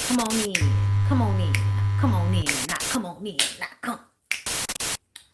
Come on in. Come on in. Come on in. Not come on in. Not come.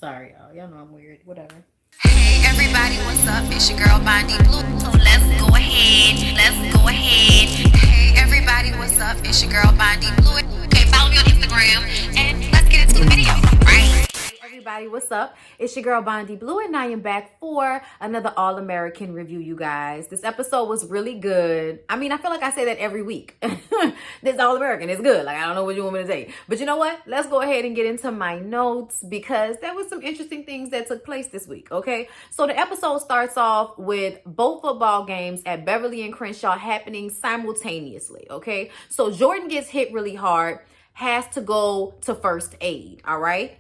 Sorry, y'all. Y'all know I'm weird. Whatever. Hey everybody, what's up? It's your girl Bondy Blue. So let's go ahead. Let's go ahead. Hey everybody, what's up? It's your girl Bondy Blue. Okay, follow me on Instagram and let's get into the video. Right? Everybody, what's up? It's your girl Bondy Blue, and I am back for another All-American review, you guys. This episode was really good. I mean, I feel like I say that every week. This All-American is good. Like, I don't know what you want me to say. But you know what? Let's go ahead and get into my notes because there was some interesting things that took place this week, okay? So the episode starts off with both football games at Beverly and Crenshaw happening simultaneously, okay? So Jordan gets hit really hard, has to go to first aid, all right?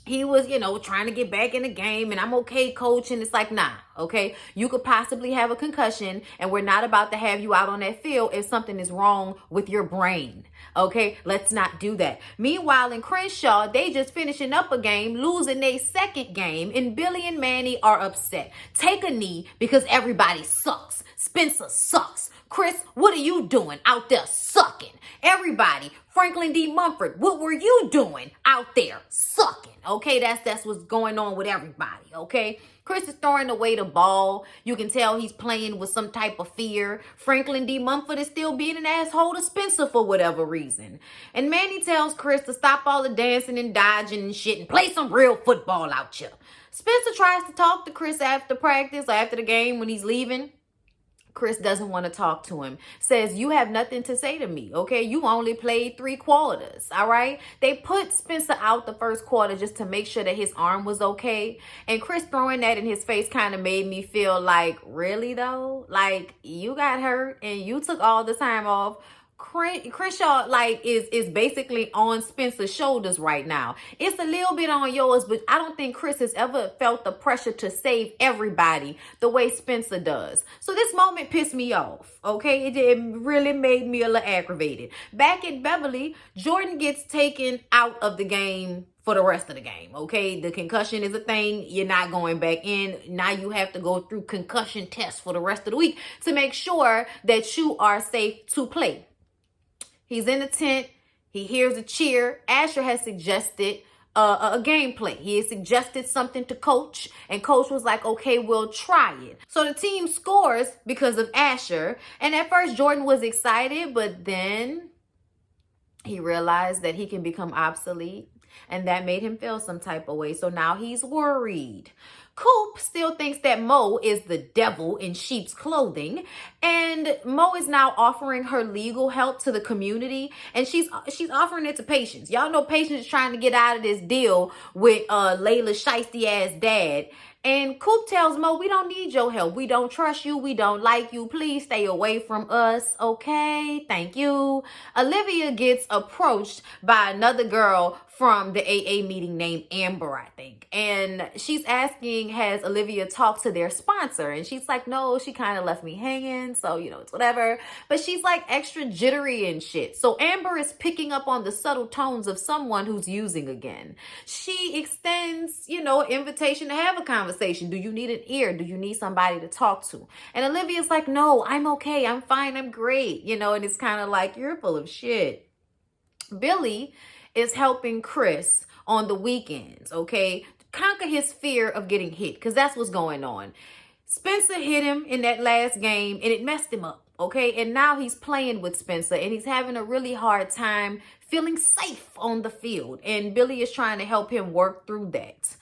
He was, trying to get back in the game, and I'm okay, coach. And it's like, nah, okay? You could possibly have a concussion, and we're not about to have you out on that field if something is wrong with your brain, okay? Let's not do that. Meanwhile, in Crenshaw, they just finishing up a game, losing their second game, and Billy and Manny are upset. Take a knee because everybody sucks. Spencer sucks. Chris, what are you doing out there sucking? Everybody, Franklin D. Mumford, what were you doing out there sucking? Okay, that's what's going on with everybody, okay? Chris is throwing away the ball. You can tell he's playing with some type of fear. Franklin D. Mumford is still being an asshole to Spencer for whatever reason. And Manny tells Chris to stop all the dancing and dodging and shit and play some real football out here. Spencer tries to talk to Chris after practice, after the game when he's leaving. Chris doesn't want to talk to him. Says, you have nothing to say to me, okay? You only played 3 quarters, all right? They put Spencer out the first quarter just to make sure that his arm was okay. And Chris throwing that in his face kind of made me feel like, really though? Like, you got hurt and you took all the time off. Crenshaw is basically on Spencer's shoulders right now. It's a little bit on yours, but I don't think Chris has ever felt the pressure to save everybody the way Spencer does. So this moment pissed me off, okay? It really made me a little aggravated. Back at Beverly, Jordan gets taken out of the game for the rest of the game, okay? The concussion is a thing. You're not going back in. Now you have to go through concussion tests for the rest of the week to make sure that you are safe to play. He's in the tent. He hears a cheer. Asher has suggested a gameplay. He has suggested something to coach, and coach was like, okay, we'll try it. So the team scores because of Asher. And at first, Jordan was excited, but then he realized that he can become obsolete, and that made him feel some type of way. So now he's worried. Coop still thinks that Mo is the devil in sheep's clothing, and Mo is now offering her legal help to the community, and she's offering it to Patience. Y'all know Patience is trying to get out of this deal with Layla's shiesty ass dad. And Coop tells Mo, we don't need your help. We don't trust you. We don't like you. Please stay away from us. Okay? Thank you. Olivia gets approached by another girl from the AA meeting named Amber, I think. And she's asking, has Olivia talked to their sponsor? And she's like, no, she kind of left me hanging. So, it's whatever. But she's like extra jittery and shit. So Amber is picking up on the subtle tones of someone who's using again. She extends, an invitation to have a conversation. Do you need an ear? Do you need somebody to talk to? And Olivia's like, no, I'm okay. I'm fine. I'm great. And it's kind of like, you're full of shit. Billy is helping Chris on the weekends, okay? Conquer his fear of getting hit, because that's what's going on. Spencer hit him in that last game, and it messed him up, okay? And now he's playing with Spencer, and he's having a really hard time feeling safe on the field. And Billy is trying to help him work through that.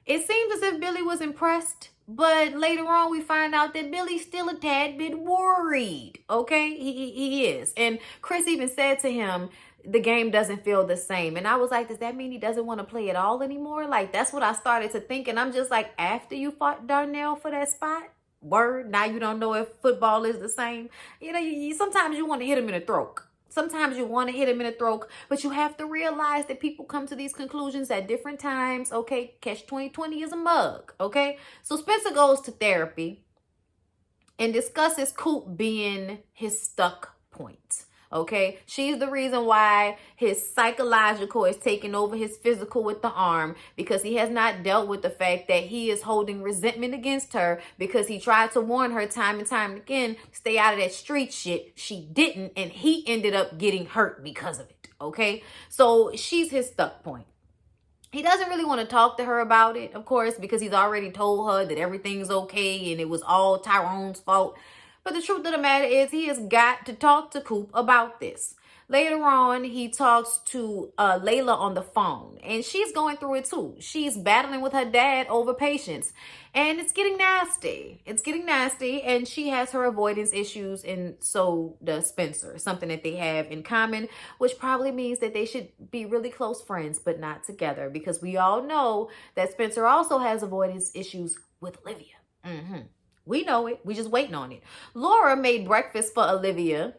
It seems as if Billy was impressed, but later on we find out that Billy's still a tad bit worried, okay? He is. And Chris even said to him, the game doesn't feel the same. And I was like, does that mean he doesn't want to play at all anymore? Like, that's what I started to think. And I'm just like, after you fought Darnell for that spot, word, now you don't know if football is the same. Sometimes you want to hit him in the throat. Sometimes you want to hit him in the throat, but you have to realize that people come to these conclusions at different times, okay? Catch 2020 is a mug, okay? So Spencer goes to therapy and discusses Coop being his stuck point. Okay, she's the reason why his psychological is taking over his physical with the arm, because he has not dealt with the fact that he is holding resentment against her because he tried to warn her time and time again, stay out of that street shit. She didn't, and he ended up getting hurt because of it. Okay, so she's his stuck point. He doesn't really want to talk to her about it, of course, because he's already told her that everything's okay and it was all Tyrone's fault. But the truth of the matter is he has got to talk to Coop about this. Later on, he talks to Layla on the phone, and she's going through it too. She's battling with her dad over patience, and it's getting nasty. It's getting nasty, and she has her avoidance issues, and so does Spencer, something that they have in common, which probably means that they should be really close friends, but not together, because we all know that Spencer also has avoidance issues with Olivia. We know it. We just waiting on it. Laura made breakfast for Olivia,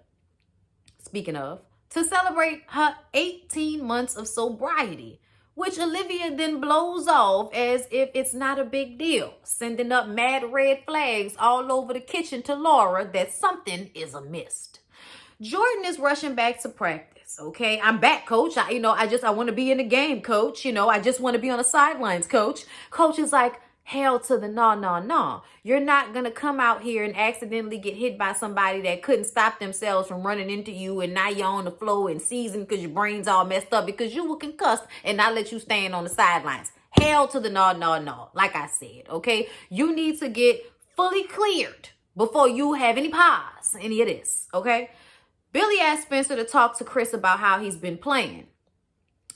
speaking of, to celebrate her 18 months of sobriety, which Olivia then blows off as if it's not a big deal, sending up mad red flags all over the kitchen to Laura that something is amiss. Jordan is rushing back to practice. Okay, I'm back, coach. I want to be in the game, coach. I just want to be on the sidelines, coach. Coach is like, hell to the no. You're not going to come out here and accidentally get hit by somebody that couldn't stop themselves from running into you, and now you're on the floor and seasoned because your brain's all messed up because you were concussed, and not let you stand on the sidelines. Hell to the no. Like I said, okay? You need to get fully cleared before you have any pause, any of this, okay? Billy asked Spencer to talk to Chris about how he's been playing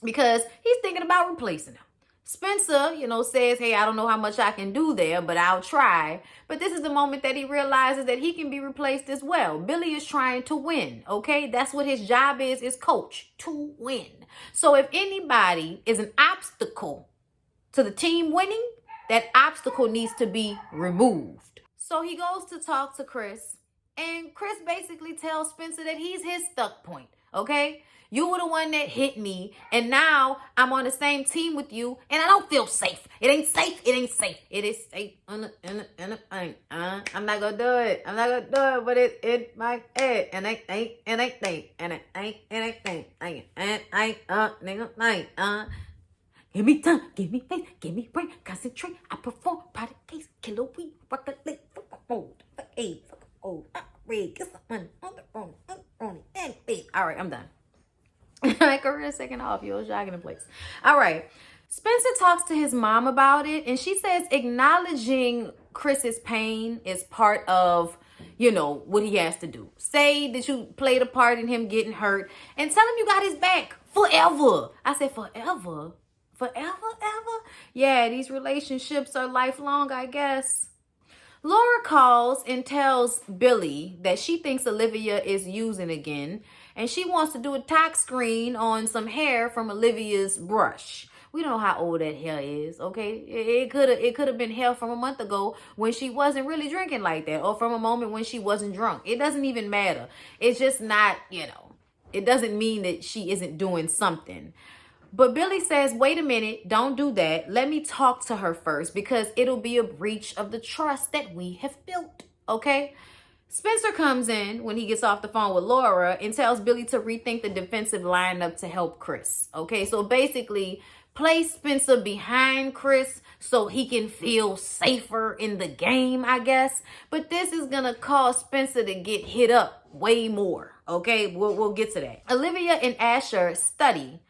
because he's thinking about replacing him. Spencer, says, hey, I don't know how much I can do there, but I'll try. But this is the moment that he realizes that he can be replaced as well. Billy is trying to win, okay? That's what his job is coach, to win. So if anybody is an obstacle to the team winning, that obstacle needs to be removed. So he goes to talk to Chris, and Chris basically tells Spencer that he's his stuck point, okay? You were the one that hit me, and now I'm on the same team with you, and I don't feel safe. It ain't safe. It ain't safe. It is safe. I'm not gonna do it. But it might head, and I ain't. Give me time, give me faith, give me brain, concentrate. I perform, product case, killer weed, rock a late, old, age, old, red, get some money on the phone, and faith. All right, I'm done. My career second off, you're jogging in place. All right. Spencer talks to his mom about it, and she says acknowledging Chris's pain is part of, what he has to do. Say that you played a part in him getting hurt, and tell him you got his back forever. I said forever. Forever? Yeah, these relationships are lifelong, I guess. Laura calls and tells Billy that she thinks Olivia is using again, and she wants to do a tox screen on some hair from Olivia's brush. We don't know how old that hair is, okay? It could have been hair from a month ago when she wasn't really drinking like that, or from a moment when she wasn't drunk. It doesn't even matter. It's just not, it doesn't mean that she isn't doing something. But Billy says, wait a minute, don't do that. Let me talk to her first, because it'll be a breach of the trust that we have built, okay? Spencer comes in when he gets off the phone with Laura and tells Billy to rethink the defensive lineup to help Chris, okay? So basically, place Spencer behind Chris so he can feel safer in the game, I guess. But this is going to cause Spencer to get hit up way more, okay? We'll get to that. Olivia and Asher study.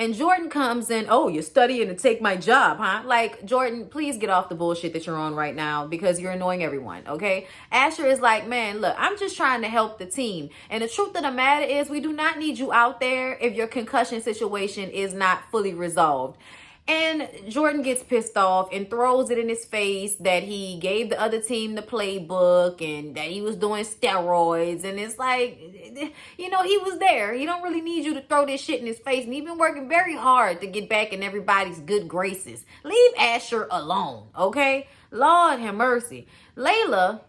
And Jordan comes in, oh, you're studying to take my job, huh? Like, Jordan, please get off the bullshit that you're on right now, because you're annoying everyone, okay? Asher is like, man, look, I'm just trying to help the team. And the truth of the matter is we do not need you out there if your concussion situation is not fully resolved. And Jordan gets pissed off and throws it in his face that he gave the other team the playbook and that he was doing steroids. And it's like, he was there. He don't really need you to throw this shit in his face. And he's been working very hard to get back in everybody's good graces. Leave Asher alone, okay? Lord have mercy. Layla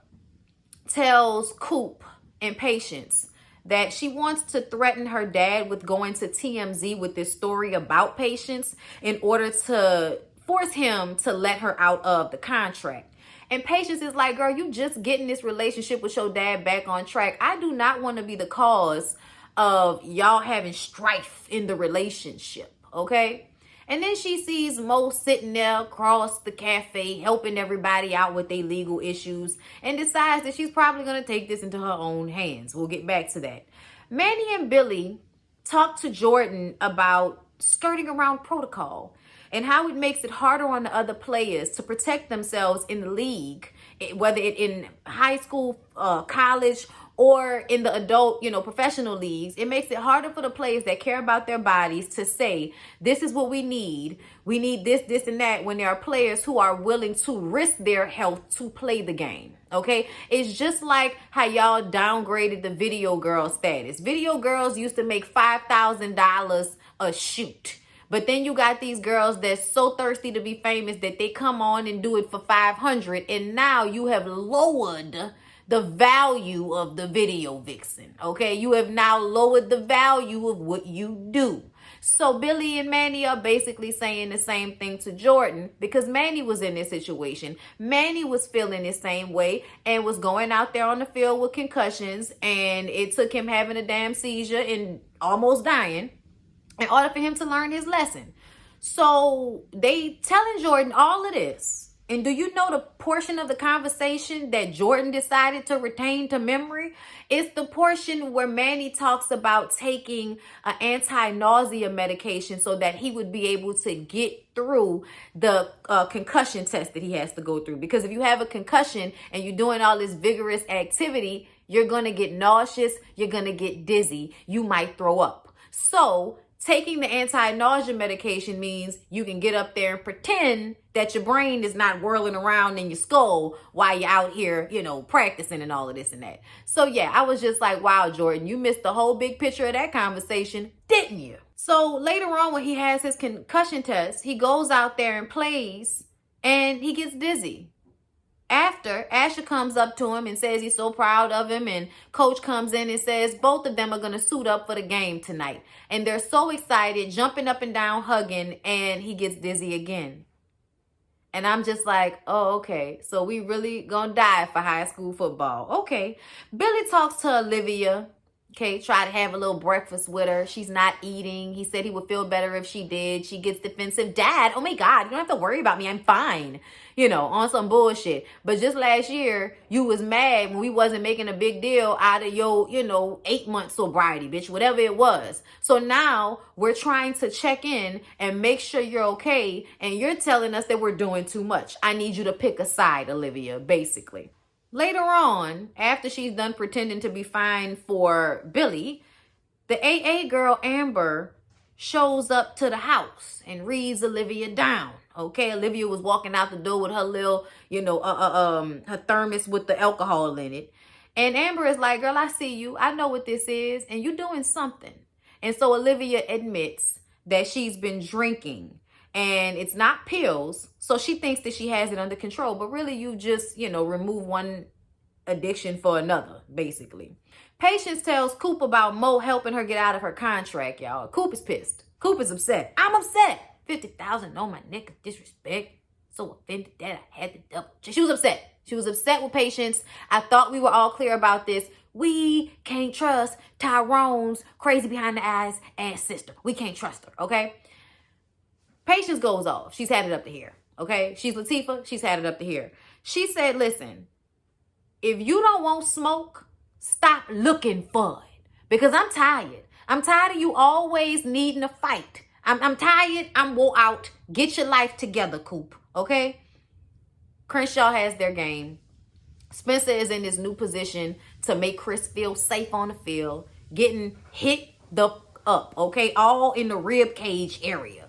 tells Coop and Patience that she wants to threaten her dad with going to TMZ with this story about Patience in order to force him to let her out of the contract. And Patience is like, girl, you just getting this relationship with your dad back on track. I do not want to be the cause of y'all having strife in the relationship, okay? And then she sees Mo sitting there across the cafe helping everybody out with their legal issues and decides that she's probably going to take this into her own hands. We'll get back to that. Manny and Billy talk to Jordan about skirting around protocol and how it makes it harder on the other players to protect themselves in the league, whether it in high school, college, or in the adult, professional leagues. It makes it harder for the players that care about their bodies to say, this is what we need. We need this, this, and that, when there are players who are willing to risk their health to play the game. Okay? It's just like how y'all downgraded the video girl status. Video girls used to make $5,000 a shoot. But then you got these girls that's so thirsty to be famous that they come on and do it for $500. And now you have lowered the value of the video vixen. Okay, you have now lowered the value of what you do. So Billy and Manny are basically saying the same thing to Jordan, because Manny was in this situation. Manny was feeling the same way and was going out there on the field with concussions, and it took him having a damn seizure and almost dying in order for him to learn his lesson. So they telling Jordan all of this. And do you know the portion of the conversation that Jordan decided to retain to memory? It's the portion where Manny talks about taking an anti-nausea medication so that he would be able to get through the concussion test that he has to go through. Because if you have a concussion and you're doing all this vigorous activity, you're going to get nauseous, you're going to get dizzy, you might throw up. So taking the anti-nausea medication means you can get up there and pretend that your brain is not whirling around in your skull while you're out here, practicing and all of this and that. So yeah, I was just like, wow, Jordan, you missed the whole big picture of that conversation, didn't you? So later on, when he has his concussion test, he goes out there and plays and he gets dizzy. After, Asher comes up to him and says he's so proud of him, and coach comes in and says both of them are going to suit up for the game tonight. And they're so excited, jumping up and down, hugging, and he gets dizzy again. And I'm just like, oh, okay, so we really gonna die for high school football. Okay. Billy talks to Olivia. Okay, try to have a little breakfast with her. She's not eating. He said he would feel better if she did. She gets defensive. Dad, oh my God, you don't have to worry about me. I'm fine. On some bullshit. But just last year, you was mad when we wasn't making a big deal out of your, 8-month sobriety, bitch, whatever it was. So now we're trying to check in and make sure you're okay. And you're telling us that we're doing too much. I need you to pick a side, Olivia, basically. Later on, after she's done pretending to be fine for Billy, the AA girl Amber shows up to the house and reads Olivia down. Okay, Olivia was walking out the door with her little, her thermos with the alcohol in it. And Amber is like, girl, I see you. I know what this is. And you're doing something. And so Olivia admits that she's been drinking. And it's not pills. So she thinks that she has it under control. But really, you just, remove one addiction for another, basically. Patience tells Coop about Mo helping her get out of her contract, y'all. Coop is pissed. Coop is upset. I'm upset. 50,000 on my neck of disrespect. So offended that I had to double check. She was upset. She was upset with Patience. I thought we were all clear about this. We can't trust Tyrone's crazy behind the eyes ass sister. We can't trust her, okay? Patience goes off. She's had it up to here, okay? She's Latifah. She's had it up to here. She said, listen, if you don't want smoke, stop looking for it. Because I'm tired. I'm tired of you always needing a fight. I'm tired. I'm wore out. Get your life together, Coop, okay? Crenshaw has their game. Spencer is in this new position to make Chris feel safe on the field, getting hit up, okay? All in the rib cage area.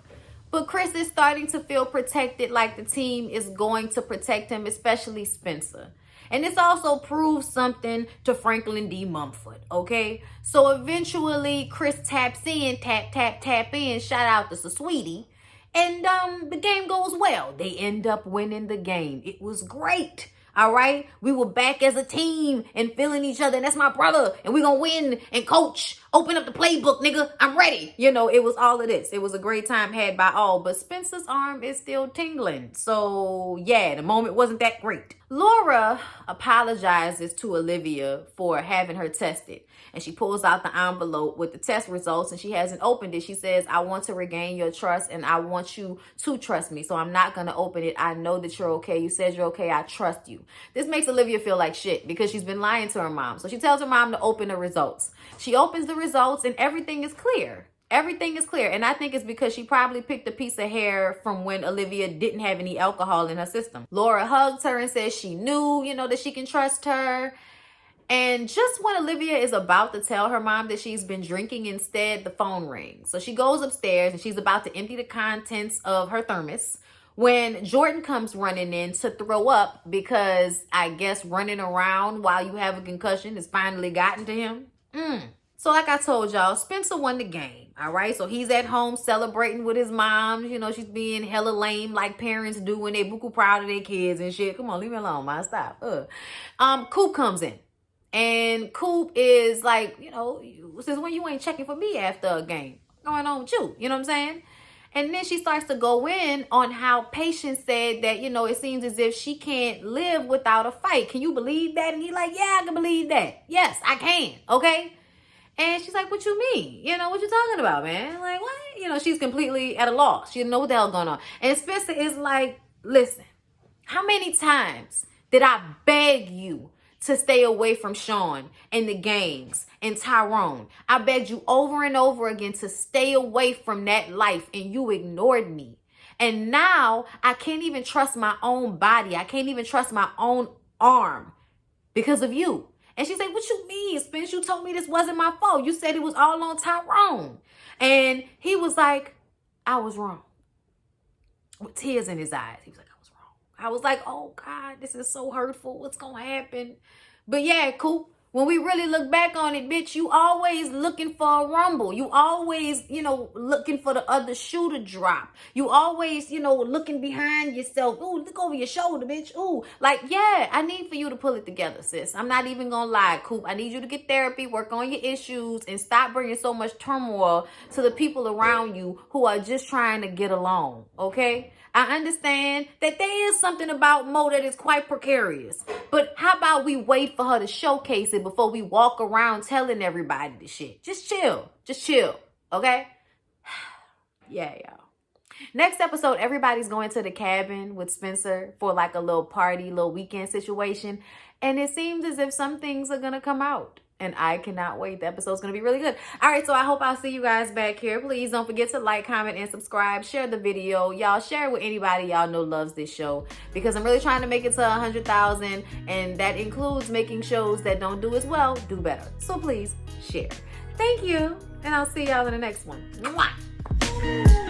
But Chris is starting to feel protected, like the team is going to protect him, especially Spencer. And this also proves something to Franklin D. Mumford, okay? So eventually, Chris taps in, tap in, shout out to Sweetie. And the game goes well. They end up winning the game. It was great. All right, we were back as a team and feeling each other. And that's my brother. And we're going to win. And coach, open up the playbook, nigga. I'm ready. It was all of this. It was a great time had by all. But Spencer's arm is still tingling. So, yeah, the moment wasn't that great. Laura apologizes to Olivia for having her tested. and she pulls out the envelope with the test results, and she hasn't opened it. She says, I want to regain your trust, and I want you to trust me, so I'm not going to open it. I know that you're okay. You said you're okay. I trust you. This makes Olivia feel like shit because she's been lying to her mom. So she tells her mom to open the results. She opens the results, and everything is clear. Everything is clear. And I think it's because she probably picked a piece of hair from when Olivia didn't have any alcohol in her system. Laura hugs her and says she knew, that she can trust her. And just when Olivia is about to tell her mom that she's been drinking instead, the phone rings. So she goes upstairs and she's about to empty the contents of her thermos when Jordan comes running in to throw up because I guess running around while you have a concussion has finally gotten to him. So like I told y'all, Spencer won the game, all right? So he's at home celebrating with his mom. She's being hella lame like parents do when they buku proud of their kids and shit. Come on, leave me alone, man. Stop. Coop comes in. And Coop is like, since when you ain't checking for me after a game? What's going on with you? You know what I'm saying? And then she starts to go in on how Patience said that, it seems as if she can't live without a fight. Can you believe that? And he's like, yeah, I can believe that. Yes, I can. Okay? And she's like, what you mean? What you talking about, man? Like, what? She's completely at a loss. She didn't know what the hell going on. And Spencer is like, listen, how many times did I beg you to stay away from Sean and the gangs and Tyrone? I begged you over and over again to stay away from that life, and you ignored me. And now I can't even trust my own body. I can't even trust my own arm because of you. And she's like, what you mean, Spence? You told me this wasn't my fault. You said it was all on Tyrone. And he was like, I was wrong. With tears in his eyes. He was like, I was wrong. I was like, oh, God, this is so hurtful. What's going to happen? But yeah, Coop, when we really look back on it, bitch, you always looking for a rumble. You always, looking for the other shoe to drop. You always, looking behind yourself. Ooh, look over your shoulder, bitch. Ooh, like, yeah, I need for you to pull it together, sis. I'm not even gonna lie, Coop. I need you to get therapy, work on your issues, and stop bringing so much turmoil to the people around you who are just trying to get along, okay? I understand that there is something about Mo that is quite precarious. But how about we wait for her to showcase it before we walk around telling everybody the shit? Just chill. Just chill. Okay? Yeah, y'all. Next episode, everybody's going to the cabin with Spencer for like a little party, little weekend situation. And it seems as if some things are going to come out. And I cannot wait. The episode's going to be really good. All right, so I hope I'll see you guys back here. Please don't forget to like, comment, and subscribe. Share the video. Y'all share it with anybody y'all know loves this show. Because I'm really trying to make it to 100,000. And that includes making shows that don't do as well, do better. So please share. Thank you. And I'll see y'all in the next one. Mwah.